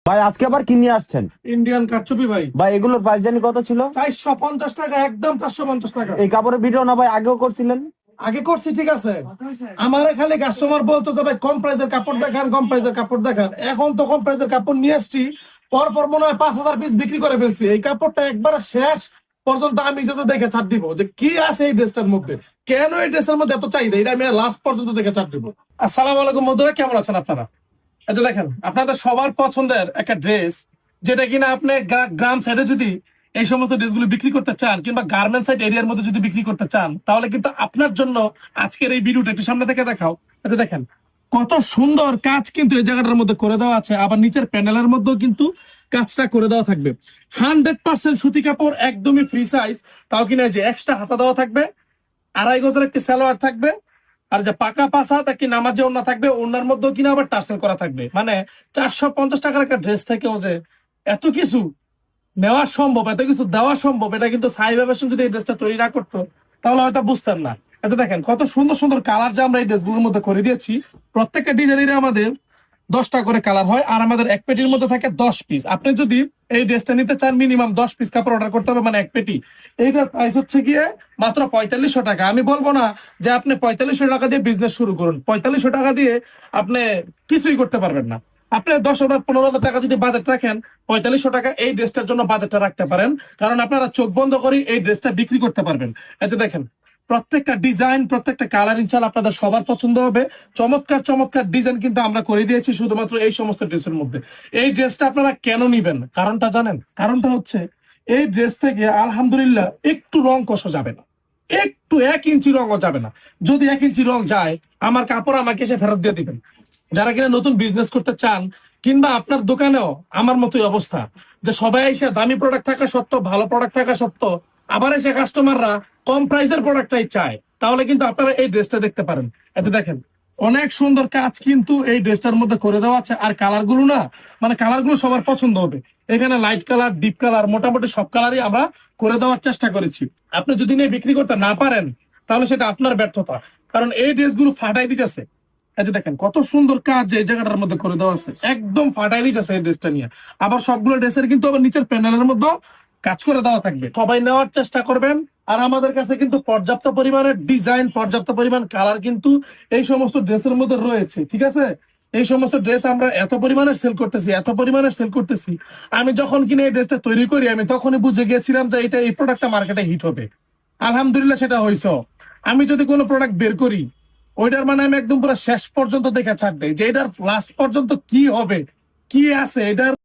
ভাই আজকে আবার কি নিয়ে আসছেন? ইন্ডিয়ান কারচুপি ভাই। ভাই এগুলোর প্রাইস জানি কত ছিল? 450 টাকা, একদম 450 টাকা। এই কাপড়ের ভিডিও না ভাই আগেও করছিলেন? আগে করছি, ঠিক আছে। আমার খালি কাস্টমার বলতো যে ভাই কম প্রাইসের কাপড় দেখান, কম প্রাইসের কাপড় দেখান। এখন তো কম প্রাইসের কাপড় নিয়ে আসছি, পর মনে হয় 5,000 পিস বিক্রি করে ফেলছি। এই কাপড়টা একবারে শেষ পর্যন্ত আমি যাতে দেখে ছাড় দিব যে কি আছে এই ড্রেসটার মধ্যে, কেন এই ড্রেসের মধ্যে এত চাহিদা, এটা আমি লাস্ট পর্যন্ত দেখে ছাড় দিব। আসসালামু আলাইকুম বন্ধুরা, কেমন আছেন আপনারা? আচ্ছা দেখেন, আপনাদের সবার পছন্দের একটা ড্রেস, যেটা কিনা আপনি গ্রাম সাইডে যদি এই সমস্ত ড্রেসগুলো বিক্রি করতে চান, কিংবা গার্মেন্ট সাইড এরিয়ার মধ্যে যদি বিক্রি করতে চান, তাহলে কিন্তু আপনার জন্য আজকের এই ভিডিওটা একটু সামনে থেকে দেখাও। আচ্ছা দেখেন, কত সুন্দর কাজ কিন্তু এই জায়গাটার মধ্যে করে দেওয়া আছে। আবার নিচের প্যানেলের মধ্যেও কিন্তু কাজটা করে দেওয়া থাকবে। 100% সুতি কাপড়, একদমই ফ্রি সাইজ। তাও কিনা যে এক্সট্রা হাতা দেওয়া থাকবে, 2.5 গজের একটি সালোয়ার থাকবে, আর যে পাকা পাঁচা তাকে নামাজে ওড়না থাকবে, ওড়নার মধ্যেও কিনা আবার টার্সেল করা থাকবে। মানে 450 টাকার একটা ড্রেস থেকেও যে এত কিছু নেওয়া সম্ভব, এত কিছু দেওয়া সম্ভব, এটা কিন্তু সাইবা ফ্যাশন যদি এই ড্রেসটা তৈরি না করতো তাহলে হয়তো বুঝতেন না। এটা দেখেন কত সুন্দর সুন্দর কালার যে আমরা এই ড্রেসগুলোর মধ্যে করে দিয়েছি। প্রত্যেকটা ডিজাইনের আমাদের 10টা করে কালার হয়, আর আমাদের এক পেটির মধ্যে থাকে 10 পিস। আপনি যদি এই ড্রেসটা নিতে চান, মিনিমাম 10 পিস কাপড় অর্ডার করতে হবে, মানে এক পেটি। এইটার প্রাইস হচ্ছে গিয়ে মাত্র 4500 টাকা। আমি বলবো না যে আপনি 4500 টাকা দিয়ে বিজনেস শুরু করুন। 4500 টাকা দিয়ে আপনি কিছুই করতে পারবেন না। আপনি 10,000 15,000 টাকা যদি বাজেট রাখেন, 4500 টাকা এই ড্রেসটার জন্য বাজেটটা রাখতে পারেন। কারণ আপনারা চোখ বন্ধ করে এই ড্রেসটা বিক্রি করতে পারবেন। এই যে দেখেন, প্রত্যেকটা ডিজাইন, প্রত্যেকটা কালার ইনশাআল্লাহ আপনাদের সবার পছন্দ হবে। চমৎকার চমৎকার ডিজাইন কিন্তু আমরা করে দিয়েছি শুধুমাত্র এই সমস্ত ড্রেসের মধ্যে। এই ড্রেসটা আপনারা কেন নিবেন, কারণটা জানেন? কারণটা হচ্ছে এই ড্রেস থেকে আলহামদুলিল্লাহ একটু রং কষা যাবে না, একটু 1 ইঞ্চি রঙও যাবে না। যদি 1 ইঞ্চি রং যায়, আমার কাপড় আমাকে এসে ফেরত দিয়ে দিবেন। যারা কিনা নতুন বিজনেস করতে চান, কিংবা আপনার দোকানেও আমার মতোই অবস্থা, যে সবাই এসে দামি প্রোডাক্ট থাকা সত্ত্বেও, ভালো প্রোডাক্ট থাকা সত্ত্বেও আবার এসে কাস্টমাররা কম প্রাইসের প্রোডাক্টটাই চায়, তাহলে কিন্তু আপনারা এই ড্রেসটা দেখতে পারেন। এতে দেখেন অনেক সুন্দর কাজ কিন্তু এই ড্রেসটার মধ্যে করে দেওয়া আছে। আর কালার গুলো না, মানে কালার গুলো সবার পছন্দ হবে। এখানে লাইট কালার, ডিপ কালার, মোটামুটি সব কালারই আমরা করে দেওয়ার চেষ্টা করেছি। আপনি যদি নিয়ে বিক্রি করতে না পারেন, তাহলে সেটা আপনার ব্যর্থতা, কারণ এই ড্রেসগুলো ফাটাই দিতেছে। এই যে দেখেন কত সুন্দর কাজ এই জায়গাটার মধ্যে করে দেওয়া আছে, একদম ফাটাই দিতেছে এই ড্রেসটা নিয়ে। আবার সবগুলো ড্রেসের কিন্তু আবার নিচের প্যানেলের মধ্যে কাজ করে দেওয়া থাকবে। সবাই নেওয়ার চেষ্টা করবেন। আর আমাদের কাছে কিন্তু পর্যাপ্ত পরিমাণের ডিজাইন, পর্যাপ্ত পরিমাণ কালার কিন্তু এই সমস্ত ড্রেসের মধ্যে রয়েছে, ঠিক আছে। এই সমস্ত ড্রেস আমরা এত পরিমাণে সেল করতেছি, এত পরিমাণে সেল করতেছি। আমি যখন কিনা এই ড্রেসটা তৈরি করি, আমি তখনই বুঝে গিয়েছিলাম যে এটা, এই প্রোডাক্টটা মার্কেটে হিট হবে। আলহামদুলিল্লাহ সেটা হয়েছে। আমি যদি কোনো প্রোডাক্ট বের করি, ওইটার মানে আমি একদম পুরো শেষ পর্যন্ত দেখে ছাড় দেই যে এটার লাস্ট পর্যন্ত কি হবে, কি আছে এটার